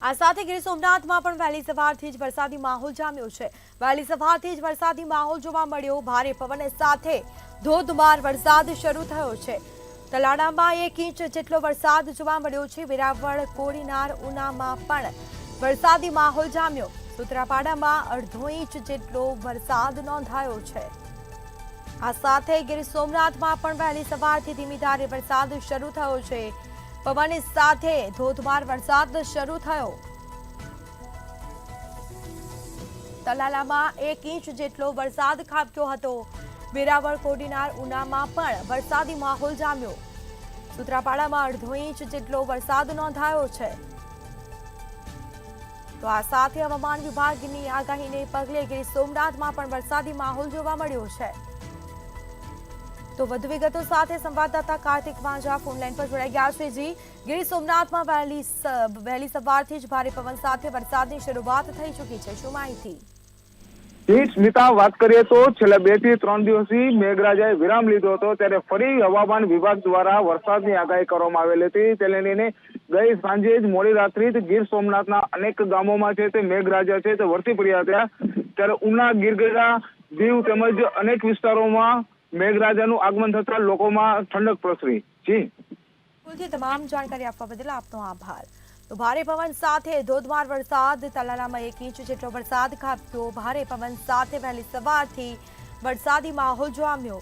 આ સાથે ગીર સોમનાથમાં પણ વહેલી સવારથી જ વરસાદી માહોલ જામ્યો છે। વહેલી સવારથી જ વરસાદી માહોલ જોવા મળ્યો। ભારે પવન સાથે ધોધમાર વરસાદ શરૂ થયો છે। તલાડામાં 1 ઇંચ જેટલો વરસાદ જોવા મળ્યો છે। વેરાવળ, કોડીનાર, ઉનામાં પણ વરસાદી માહોલ જામ્યો। સૂત્રાપાડામાં 1.5 ઇંચ જેટલો વરસાદ નોંધાયો છે। આ સાથે ગીર સોમનાથમાં પણ વહેલી સવારથી ધીમી ધારે વરસાદ શરૂ થયો છે। પવન સાથે ધોધમાર વરસાદ શરૂ થયો। તલાલામાં 1 ઇંચ જેટલો વરસાદ ખાબક્યો હતો। વેરાવળ, કોડીનાર, ઉનામાં પણ વરસાદી માહોલ જામ્યો। સૂત્રાપાડામાં 1.5 ઇંચ જેટલો વરસાદ નોંધાયો છે। તો આ સાથે હવામાન વિભાગની આગાહીને પગલે ગીર સોમનાથમાં પણ વરસાદી માહોલ જોવા મળ્યો છે। તો વધુ વિગતો સાથે સંવાદદાતા કાર્તિક વાંઝા ફોનલાઈન પર જોડાઈ ગયા છે। જી, ગીર સોમનાથમાં વહેલી સવારથી જ ભારે પવન સાથે વરસાદની શરૂઆત થઈ ચૂકી છે, શું માહિતી? સ્મિતા, વાત કરીએ તો છેલ્લા 2 થી 3 દિવસથી મેઘરાજાએ વિરામ લીધો હતો, ત્યારે ફરી હવામાન વિભાગ દ્વારા વરસાદની આગાહી કરવામાં આવેલી હતી। તેને લઈને ગઈ સાંજે જ મોડી રાત્રિ ગીર સોમનાથના અનેક ગામોમાં છે તે મેઘરાજા છે તે વરસી પડ્યા હતા। ત્યારે ઉના, ગીરગઢડા, દીવ તેમજ અનેક વિસ્તારોમાં મેઘરાજાનું આગમન થતા લોકોમાં ઠંડક પ્રસરી। જી, તમામ જાણકારી આપવા બદલ આપનો આભાર। તો ભારે પવન સાથે ધોધમાર વરસાદ, તલાલામાં 1 ઇંચ જેટલો વરસાદ ખાબક્યો। ભારે પવન સાથે વહેલી સવારથી વરસાદી માહોલ જામ્યો।